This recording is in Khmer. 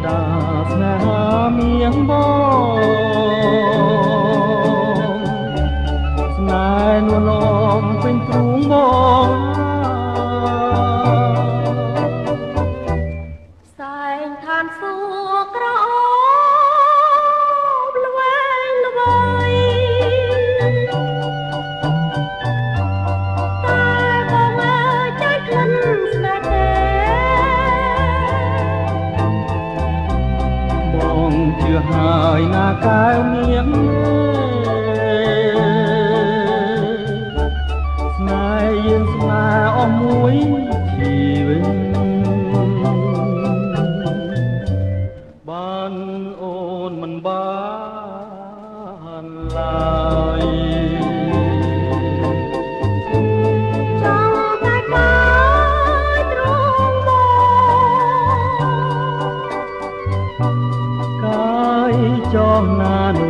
ដាស្នេហាមៀងបងស្នេហ៍នួនអមពេញទ្រូងបងសែងឋានសួគ៌ក្រអូបល្វែងល្វើយតែបងអើយใจក្លិនស្នេហ៍ទេបងជឿហើយណាកែវនាងស្នេហ៍យើងស្នេហ៍អស់មួយជីវិតបានអូនមិនបានឡើយចង់តែកាយទ្រង់មកកាយចោះណានោះ